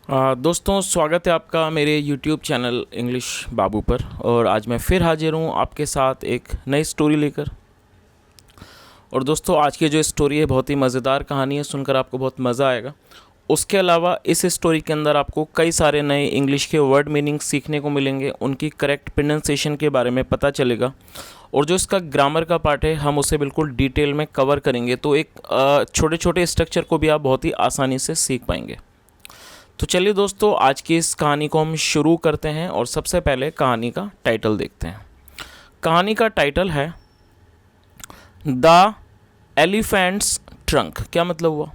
दोस्तों स्वागत है आपका मेरे YouTube चैनल इंग्लिश बाबू पर। और आज मैं फिर हाजिर हूँ आपके साथ एक नई स्टोरी लेकर। और दोस्तों आज की जो स्टोरी है बहुत ही मज़ेदार कहानी है, सुनकर आपको बहुत मज़ा आएगा। उसके अलावा इस स्टोरी के अंदर आपको कई सारे नए इंग्लिश के वर्ड मीनिंग सीखने को मिलेंगे, उनकी करेक्ट प्रोनाउंसिएशन के बारे में पता चलेगा और जो इसका ग्रामर का पार्ट है हम उसे बिल्कुल डिटेल में कवर करेंगे। तो एक छोटे छोटे स्ट्रक्चर को भी आप बहुत ही आसानी से सीख पाएंगे। तो चलिए दोस्तों आज की इस कहानी को हम शुरू करते हैं और सबसे पहले कहानी का टाइटल देखते हैं। कहानी का टाइटल है द एलिफेंट्स ट्रंक। क्या मतलब हुआ?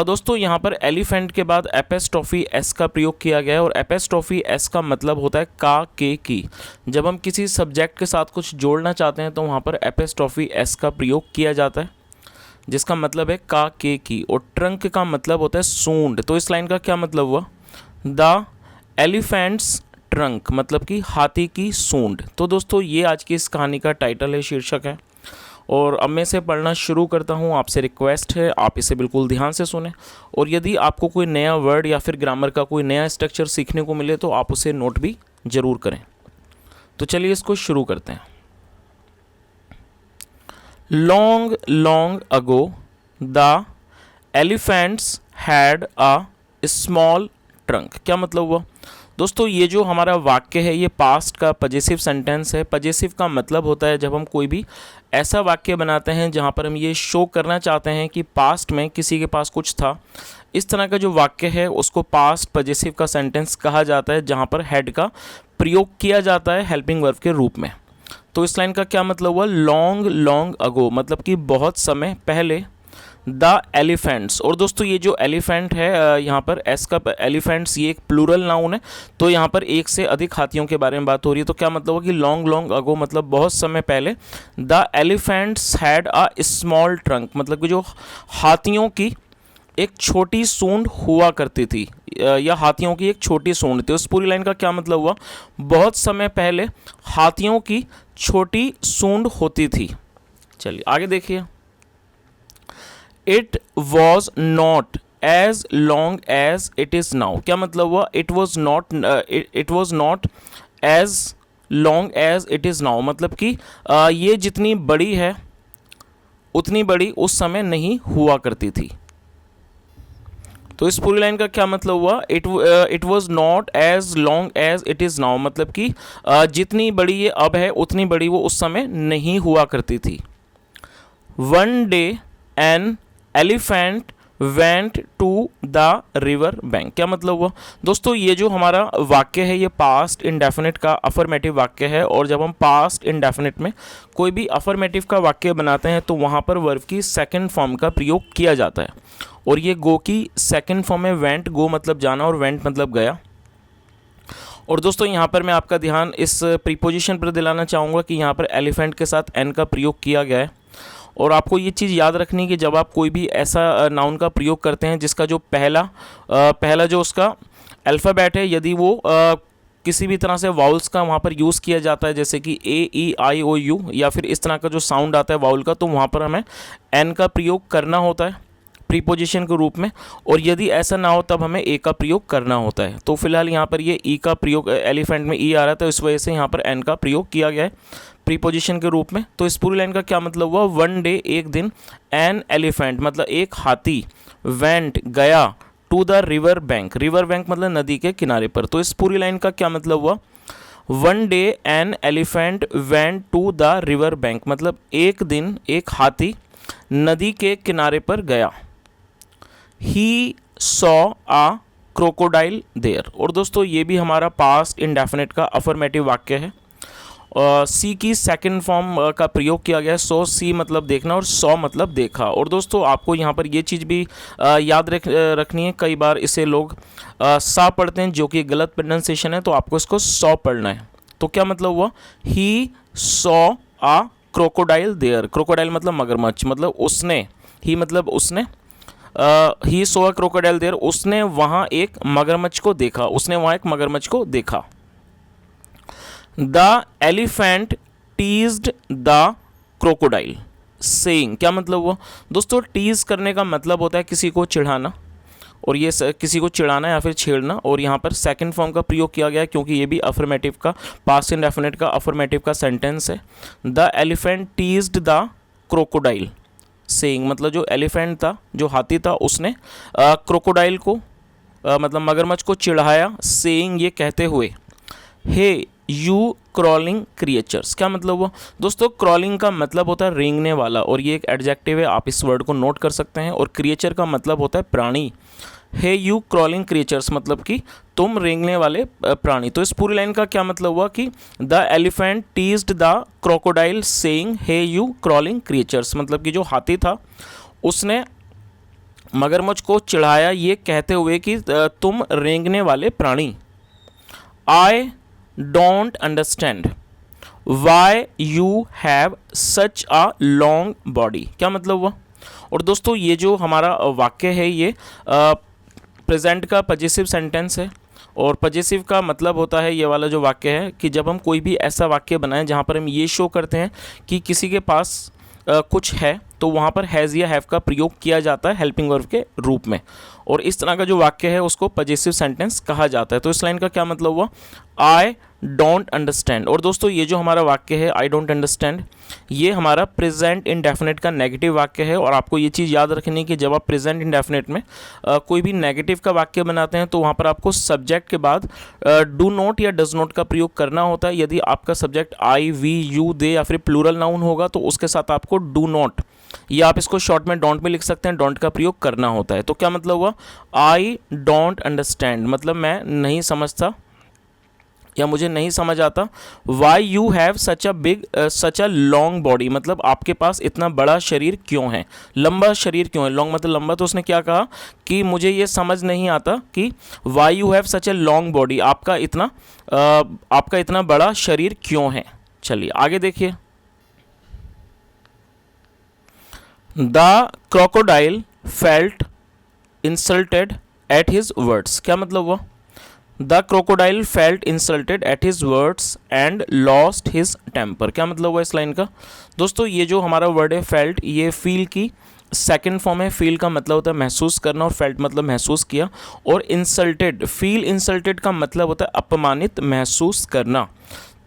दोस्तों यहाँ पर एलिफेंट के बाद एपेस्ट्रॉफी एस का प्रयोग किया गया है और एपेस्ट्रॉफी एस का मतलब होता है का के की। जब हम किसी सब्जेक्ट के साथ कुछ जोड़ना चाहते हैं तो वहाँ पर एपेस्ट्रॉफी एस का प्रयोग किया जाता है जिसका मतलब है का के की। और ट्रंक का मतलब होता है सूंड। तो इस लाइन का क्या मतलब हुआ? द एलिफेंट्स ट्रंक मतलब कि हाथी की सूंड। तो दोस्तों ये आज की इस कहानी का टाइटल है, शीर्षक है। और अब मैं इसे पढ़ना शुरू करता हूँ। आपसे रिक्वेस्ट है आप इसे बिल्कुल ध्यान से सुने और यदि आपको कोई नया वर्ड या फिर ग्रामर का कोई नया स्ट्रक्चर सीखने को मिले तो आप उसे नोट भी ज़रूर करें। तो चलिए इसको शुरू करते हैं। Long, long ago, the elephants had a small trunk। क्या मतलब हुआ? दोस्तों ये जो हमारा वाक्य है ये पास्ट का पजेसिव सेंटेंस है। पजेसिव का मतलब होता है जब हम कोई भी ऐसा वाक्य बनाते हैं जहाँ पर हम ये शो करना चाहते हैं कि पास्ट में किसी के पास कुछ था। इस तरह का जो वाक्य है उसको पास्ट पजेसिव का सेंटेंस कहा जाता है जहाँ पर हैड का प्रयोग किया जाता है हेल्पिंग वर्ब के रूप में। तो इस लाइन का क्या मतलब हुआ? लॉन्ग लॉन्ग अगो मतलब कि बहुत समय पहले द एलिफेंट्स। और दोस्तों ये जो एलिफेंट है यहाँ पर एस का एलिफेंट्स ये एक प्लूरल नाउन है। तो यहाँ पर एक से अधिक हाथियों के बारे में बात हो रही है। तो क्या मतलब हुआ कि लॉन्ग लॉन्ग अगो मतलब बहुत समय पहले the elephants had a small trunk मतलब कि जो हाथियों की एक छोटी सूंड हुआ करती थी या हाथियों की एक छोटी सूंड थी। उस पूरी लाइन का क्या मतलब हुआ? बहुत समय पहले हाथियों की छोटी सूंड होती थी। चलिए आगे देखिए। It was not as long as it is now. क्या मतलब हुआ? It was not as long as it is now मतलब कि ये जितनी बड़ी है उतनी बड़ी उस समय नहीं हुआ करती थी। तो इस पूरी लाइन का क्या मतलब हुआ? It was not as long as it is now मतलब कि जितनी बड़ी ये अब है उतनी बड़ी वो उस समय नहीं हुआ करती थी। One day an elephant went to the river bank. क्या मतलब हुआ? दोस्तों ये जो हमारा वाक्य है ये पास्ट इंडेफिनिट का अफर्मेटिव वाक्य है और जब हम पास्ट इंडेफिनिट में कोई भी अफर्मेटिव का वाक्य बनाते हैं तो वहाँ पर वर्ब की सेकंड फॉर्म का प्रयोग किया जाता है। और ये गो की सेकंड फॉर्म है वेंट। गो मतलब जाना और वेंट मतलब गया। और दोस्तों यहाँ पर मैं आपका ध्यान इस प्रीपोजिशन पर दिलाना चाहूँगा कि यहाँ पर एलिफेंट के साथ एन का प्रयोग किया गया है। और आपको ये चीज़ याद रखनी है कि जब आप कोई भी ऐसा नाउन का प्रयोग करते हैं जिसका जो पहला जो उसका अल्फ़ाबेट है यदि वो किसी भी तरह से वाउल्स का वहाँ पर यूज़ किया जाता है जैसे कि ए ई आई ओ यू या फिर इस तरह का जो साउंड आता है वाउल का, तो वहाँ पर हमें एन का प्रयोग करना होता है प्रीपोजिशन के रूप में। और यदि ऐसा ना हो तब हमें ए का प्रयोग करना होता है। तो फिलहाल यहाँ पर ये ई का प्रयोग एलिफेंट में ई आ रहा था, इस वजह से यहाँ पर एन का प्रयोग किया गया है प्रीपोजिशन के रूप में। तो इस पूरी लाइन का क्या मतलब हुआ? वन डे एक दिन, एन एलिफेंट मतलब एक हाथी, वेंट गया, to the river bank, river bank मतलब नदी के किनारे पर। तो इस पूरी लाइन का क्या मतलब हुआ? One day an elephant went to the river bank मतलब एक दिन एक हाथी नदी के किनारे पर गया। He saw a crocodile there. और दोस्तों ये भी हमारा पास्ट इंडेफिनिट का अफर्मेटिव वाक्य है। सी की सेकंड फॉर्म का प्रयोग किया गया है। सो सी मतलब देखना और सॉ मतलब देखा। और दोस्तों आपको यहाँ पर ये चीज़ भी याद रखनी है, कई बार इसे लोग सा पढ़ते हैं जो कि गलत प्रोनाउंसिएशन है, तो आपको इसको सॉ पढ़ना है। तो क्या मतलब हुआ? He saw a crocodile there. Crocodile मतलब मगरमच्छ मतलब उसने, ही मतलब उसने, he saw a crocodile there उसने वहाँ एक मगरमच्छ को देखा, उसने वहाँ एक मगरमच्छ को देखा। The elephant teased the crocodile saying. क्या मतलब हुआ? दोस्तों टीज करने का मतलब होता है किसी को चिढ़ाना और ये किसी को चिढ़ाना या फिर छेड़ना, और यहाँ पर सेकंड फॉर्म का प्रयोग किया गया है क्योंकि ये भी अफर्मेटिव का, पास्ट इंडेफिनिट का अफर्मेटिव का सेंटेंस है। The elephant teased the crocodile saying, मतलब जो एलिफेंट था, जो हाथी था, उसने क्रोकोडाइल को मतलब मगरमच्छ को चिढ़ाया, सेइंग ये कहते हुए, हे यू क्रॉलिंग क्रिएचर्स। क्या मतलब हुआ दोस्तों? क्रॉलिंग का मतलब होता है रेंगने वाला, और ये एक एडजेक्टिव है, आप इस वर्ड को नोट कर सकते हैं। और क्रिएचर का मतलब होता है प्राणी। हे यू क्रॉलिंग क्रिएचर्स मतलब कि तुम रेंगने वाले प्राणी। तो इस पूरी लाइन का क्या मतलब हुआ कि the elephant teased the crocodile saying hey you crawling creatures, मतलब कि जो हाथी था उसने मगरमच्छ को चिढ़ाया ये कहते हुए कि तुम रेंगने वाले प्राणी। I don't understand why you have such a long body. क्या मतलब हुआ? और दोस्तों ये जो हमारा वाक्य है ये प्रेजेंट का पजेसिव सेंटेंस है, और पजेसिव का मतलब होता है, ये वाला जो वाक्य है, कि जब हम कोई भी ऐसा वाक्य बनाएं जहाँ पर हम ये शो करते हैं कि किसी के पास कुछ है, तो वहाँ पर हैज़ या हैव का प्रयोग किया जाता है हेल्पिंग वर्ब के रूप में, और इस तरह का जो वाक्य है उसको पजेसिव सेंटेंस कहा जाता है। तो इस लाइन का क्या मतलब हुआ? I don't understand. और दोस्तों ये जो हमारा वाक्य है आई डोंट अंडरस्टैंड, ये हमारा प्रेजेंट इंडेफिनिट का नेगेटिव वाक्य है। और आपको ये चीज़ याद रखनी है कि जब आप प्रेजेंट इंडेफिनिट में कोई भी नेगेटिव का वाक्य बनाते हैं तो वहाँ पर आपको सब्जेक्ट के बाद डू नॉट या डज नॉट का प्रयोग करना होता है। यदि आपका सब्जेक्ट आई, वी, यू, दे या फिर प्लूरल नाउन होगा तो उसके साथ आपको डू नॉट, या आप इसको शॉर्ट में डोंट में लिख सकते हैं, डोंट का प्रयोग करना होता है। तो क्या मतलब हुआ? आई डोंट अंडरस्टैंड मतलब मैं नहीं समझता या मुझे नहीं समझ आता। Y you have such a long body मतलब आपके पास इतना बड़ा शरीर क्यों है, लंबा शरीर क्यों है। लॉन्ग मतलब लंबा, तो उसने क्या कहा कि मुझे ये समझ नहीं आता कि why you have such a long body, आपका इतना बड़ा शरीर क्यों है। चलिए आगे देखिए। The crocodile felt insulted at his words. क्या मतलब हुआ? The crocodile felt insulted at his words and lost his temper. क्या मतलब हुआ इस लाइन का? दोस्तों ये जो हमारा वर्ड है फेल्ट, ये फील की सेकेंड फॉर्म है। फील का मतलब होता है महसूस करना, और फेल्ट मतलब महसूस किया, और इंसल्टेड, फील इंसल्टेड का मतलब होता है अपमानित महसूस करना।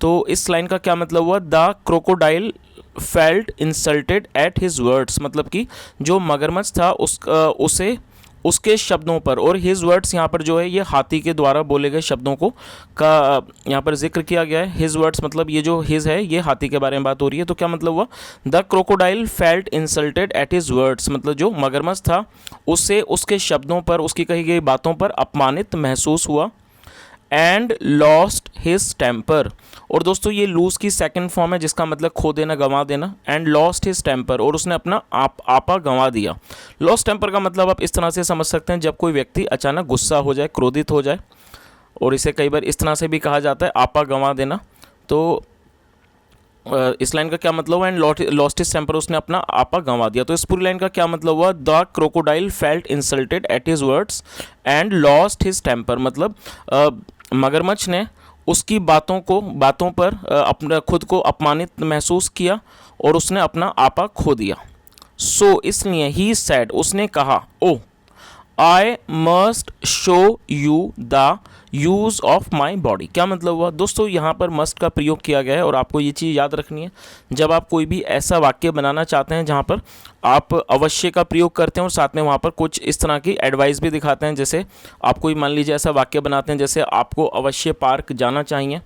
तो इस लाइन का क्या मतलब हुआ? The crocodile felt insulted at his words मतलब कि जो मगरमच्छ था उसे उसके शब्दों पर, और हिज वर्ड्स यहाँ पर जो है ये हाथी के द्वारा बोले गए शब्दों को का यहाँ पर जिक्र किया गया है। हिज वर्ड्स मतलब ये जो हिज है ये हाथी के बारे में बात हो रही है। तो क्या मतलब हुआ? The crocodile felt insulted at his words मतलब जो मगरमच्छ था उससे उसके शब्दों पर, उसकी कही गई बातों पर अपमानित महसूस हुआ। एंड लॉस्ट हिज टेम्पर, और दोस्तों ये लूज की सेकंड फॉर्म है जिसका मतलब खो देना, गंवा देना। एंड लॉस्ट हिज टेम्पर, और उसने अपना आपा गंवा दिया। लॉस्ट टेम्पर का मतलब आप इस तरह से समझ सकते हैं जब कोई व्यक्ति अचानक गुस्सा हो जाए, क्रोधित हो जाए, और इसे कई बार इस तरह से भी कहा जाता है आपा गंवा देना। तो इस लाइन का क्या मतलब हुआ? एंड लॉस्ट हिज टेम्पर, उसने अपना आपा गंवा दिया। तो इस पूरी लाइन का क्या मतलब हुआ? The crocodile felt insulted at his words and lost his temper मतलब मगरमच्छ ने उसकी बातों पर अपने खुद को अपमानित महसूस किया और उसने अपना आपा खो दिया। सो इसलिए ही सैड, उसने कहा, oh I must show you the use of my body. क्या मतलब हुआ? दोस्तों यहाँ पर मस्ट का प्रयोग किया गया है, और आपको ये चीज़ याद रखनी है जब आप कोई भी ऐसा वाक्य बनाना चाहते हैं जहाँ पर आप अवश्य का प्रयोग करते हैं और साथ में वहाँ पर कुछ इस तरह की एडवाइस भी दिखाते हैं। जैसे आप कोई मान लीजिए ऐसा वाक्य बनाते हैं जैसे आपको अवश्य पार्क जाना चाहिए,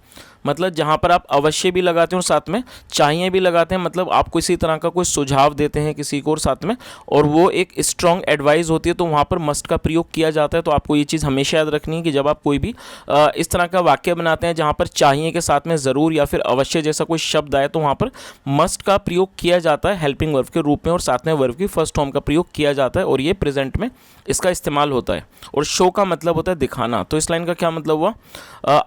मतलब जहाँ पर आप अवश्य भी लगाते हैं और साथ में चाहिए भी लगाते हैं, मतलब आप किसी तरह का कोई सुझाव देते हैं किसी को और साथ में, और वो एक स्ट्रॉन्ग एडवाइस होती है, तो वहाँ पर मस्ट का प्रयोग किया जाता है। तो आपको ये चीज़ हमेशा याद रखनी है कि जब आप कोई भी इस तरह का वाक्य बनाते हैं जहाँ पर चाहिए के साथ में ज़रूर या फिर अवश्य जैसा कोई शब्द आए, तो वहाँ पर मस्ट का प्रयोग किया जाता है हेल्पिंग वर्ब के रूप में, और साथ में वर्ब की फर्स्ट फॉर्म का प्रयोग किया जाता है, और ये प्रेजेंट में इसका इस्तेमाल होता है। और शो का मतलब होता है दिखाना। तो इस लाइन का क्या मतलब हुआ?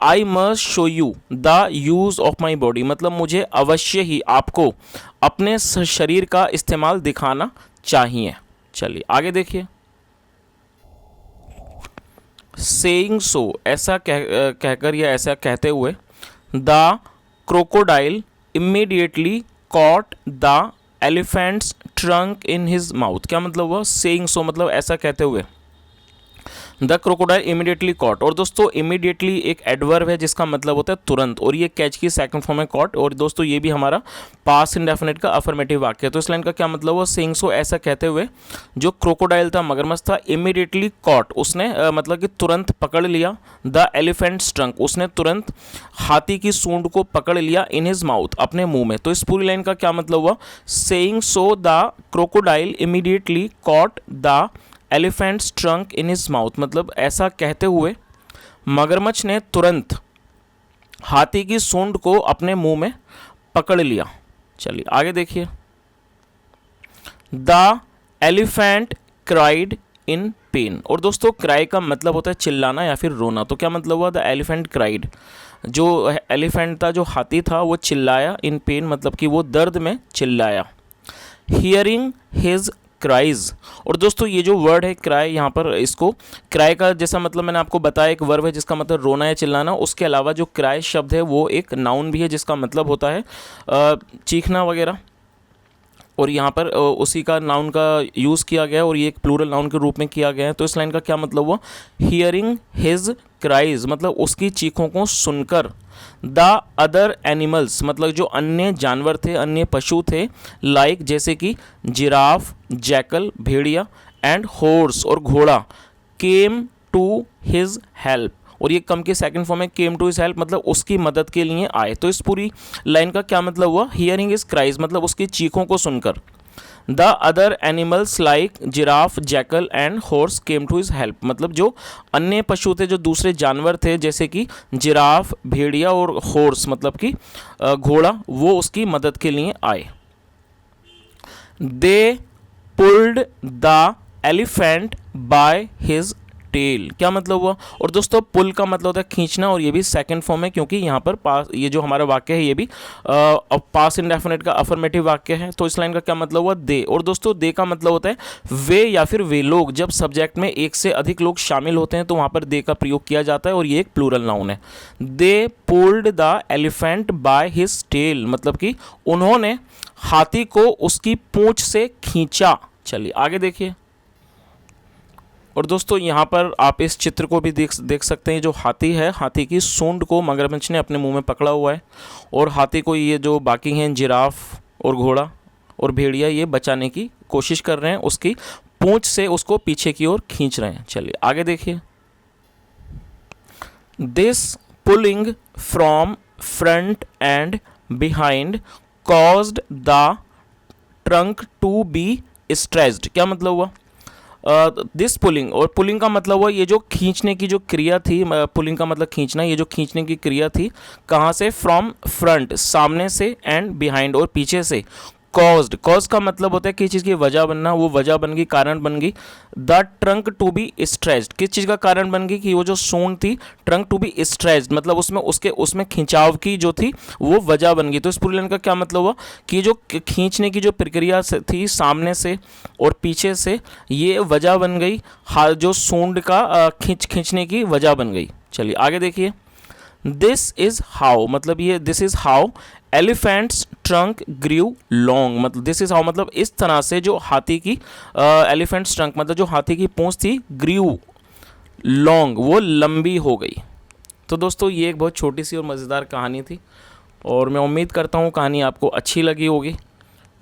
आई must show you the use of my body मतलब मुझे अवश्य ही आपको अपने शरीर का इस्तेमाल दिखाना चाहिए। चलिए आगे देखिए। सेइंग सो ऐसा कहकर या ऐसा कहते हुए, the crocodile immediately caught the elephants trunk in his mouth. क्या मतलब हुआ? सेइंग सो मतलब ऐसा कहते हुए, द क्रोकोडाइल इमीडिएटली कॉट। और दोस्तों इमीडिएटली एक एडवर्ब है जिसका मतलब होता है तुरंत, और ये कैच की सेकंड फॉर्म है कॉट। और दोस्तों ये भी हमारा पास्ट इंडेफिनिट का अफर्मेटिव वाक्य है। तो इस लाइन का क्या मतलब हुआ, सेइंग सो ऐसा कहते हुए जो क्रोकोडाइल था, मगरमच्छ था, इमीडिएटली कॉट उसने मतलब कि तुरंत पकड़ लिया, द एलिफेंट्स ट्रंक उसने तुरंत हाथी की सूंड को पकड़ लिया, इन हिज माउथ अपने मुंह में। तो इस पूरी लाइन का क्या मतलब हुआ, saying so the crocodile immediately caught the elephants trunk in his mouth, मतलब ऐसा कहते हुए मगरमच्छ ने तुरंत हाथी की सूंड को अपने मुंह में पकड़ लिया। चलिए आगे देखिए, the elephant cried in pen. और दोस्तों क्राई का मतलब होता है चिल्लाना या फिर रोना। तो क्या मतलब हुआ, द एलिफेंट क्राइड, जो एलिफेंट था, जो हाथी था, वो चिल्लाया, इन पेन मतलब कि वो दर्द में चिल्लाया। Hearing his cries. और दोस्तों ये जो वर्ड है क्राई, यहाँ पर इसको क्राई का जैसा मतलब मैंने आपको बताया एक वर्ब है जिसका मतलब रोना या चिल्लाना। उसके अलावा जो क्राई शब्द है वो एक नाउन भी है जिसका मतलब होता है चीखना वगैरह, और यहाँ पर उसी का नाउन का यूज़ किया गया है और ये एक प्लूरल नाउन के रूप में किया गया है। तो इस लाइन का क्या मतलब हुआ, हियरिंग हिज क्राइज मतलब उसकी चीखों को सुनकर, द अदर एनिमल्स मतलब जो अन्य जानवर थे, अन्य पशु थे, लाइक जैसे कि giraffe, jackal Bhediya, and horse और घोड़ा, केम टू हिज हेल्प। और ये कम के सेकंड फॉर्म में केम टू हिज हेल्प मतलब उसकी मदद के लिए आए। तो इस पूरी लाइन का क्या मतलब हुआ, हियरिंग हिज क्राइज मतलब उसकी चीखों को सुनकर, the other animals like giraffe, jackal and horse came to his help मतलब जो अन्य पशु थे, जो दूसरे जानवर थे जैसे कि जिराफ, भेड़िया और हॉर्स मतलब कि घोड़ा, वो उसकी मदद के लिए आए। They pulled the elephant by his tail. क्या मतलब हुआ, और दोस्तों पुल का मतलब होता है खींचना, और ये भी सेकंड फॉर्म है क्योंकि यहाँ पर पास ये जो हमारा वाक्य है ये भी पास इंडेफिनिट का अफर्मेटिव वाक्य है। तो इस लाइन का क्या मतलब हुआ, दे। और दोस्तों दे का मतलब होता है वे या फिर वे लोग। जब सब्जेक्ट में एक से अधिक लोग शामिल होते हैं तो वहाँ पर दे का प्रयोग किया जाता है और ये एक प्लूरल नाउन है। They pulled the elephant by his tail मतलब कि उन्होंने हाथी को उसकी पूंछ से खींचा। चलिए आगे देखिए, और दोस्तों यहाँ पर आप इस चित्र को भी देख सकते हैं। जो हाथी है, हाथी की सूंड को मगरमच्छ ने अपने मुंह में पकड़ा हुआ है, और हाथी को ये जो बाकी हैं जिराफ और घोड़ा और भेड़िया ये बचाने की कोशिश कर रहे हैं, उसकी पूंछ से उसको पीछे की ओर खींच रहे हैं। चलिए आगे देखिए, this pulling from front and behind caused the trunk to be stretched. क्या मतलब हुआ, दिस पुलिंग, और पुलिंग का मतलब हुआ ये जो खींचने की जो क्रिया थी, पुलिंग का मतलब खींचना, ये जो खींचने की क्रिया थी कहाँ से, फ्रॉम फ्रंट सामने से, एंड बिहाइंड और पीछे से। कॉज्ड, कॉज का मतलब होता है किस चीज़ की वजह बनना, वो वजह बन गई, कारण बन गई। The trunk to be stretched, किस चीज़ का कारण बन गई कि वो जो सूंड थी, ट्रंक टू बी स्ट्रेच्ड मतलब उसमें खिंचाव की जो थी वो वजह बन गई। तो इस पूरी लाइन का क्या मतलब हुआ कि जो खींचने की जो प्रक्रिया थी सामने से और पीछे से, ये वजह बन गई, जो सूंड का खींचने की वजह बन गई। चलिए आगे देखिए, दिस इज हाउ मतलब ये this is how elephants trunk grew long मतलब दिस इज हाउ मतलब इस तरह से जो हाथी की एलिफेंट्स ट्रंक मतलब जो हाथी की पूंछ थी, ग्रीव लॉन्ग वो लंबी हो गई। तो दोस्तों ये एक बहुत छोटी सी और मज़ेदार कहानी थी, और मैं उम्मीद करता हूँ कहानी आपको अच्छी लगी होगी।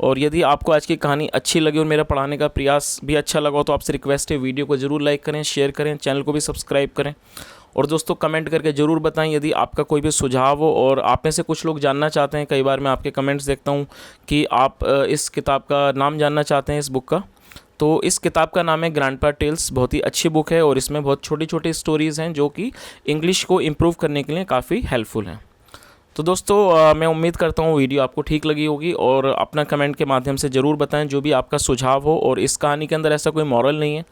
और यदि आपको आज की कहानी अच्छी लगी और मेरा पढ़ाने का प्रयास भी अच्छा लगा हो तो आपसे रिक्वेस्ट है वीडियो को ज़रूर लाइक करें, शेयर करें, चैनल को भी सब्सक्राइब करें, और दोस्तों कमेंट करके ज़रूर बताएं यदि आपका कोई भी सुझाव हो। और आप में से कुछ लोग जानना चाहते हैं, कई बार मैं आपके कमेंट्स देखता हूं कि आप इस किताब का नाम जानना चाहते हैं, इस बुक का। तो इस किताब का नाम है ग्रैंडपा टेल्स। बहुत ही अच्छी बुक है और इसमें बहुत छोटी छोटी स्टोरीज़ हैं जो कि इंग्लिश को इम्प्रूव करने के लिए काफ़ी हेल्पफुल हैं। तो दोस्तों मैं उम्मीद करता हूँ वीडियो आपको ठीक लगी होगी, और अपना कमेंट के माध्यम से ज़रूर बताएं जो भी आपका सुझाव हो। और इस कहानी के अंदर ऐसा कोई मॉरल नहीं है,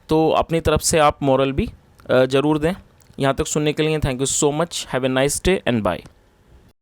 तो अपनी तरफ से आप मॉरल भी ज़रूर दें। यहाँ तक सुनने के लिए thank you so much. Have a nice day and bye.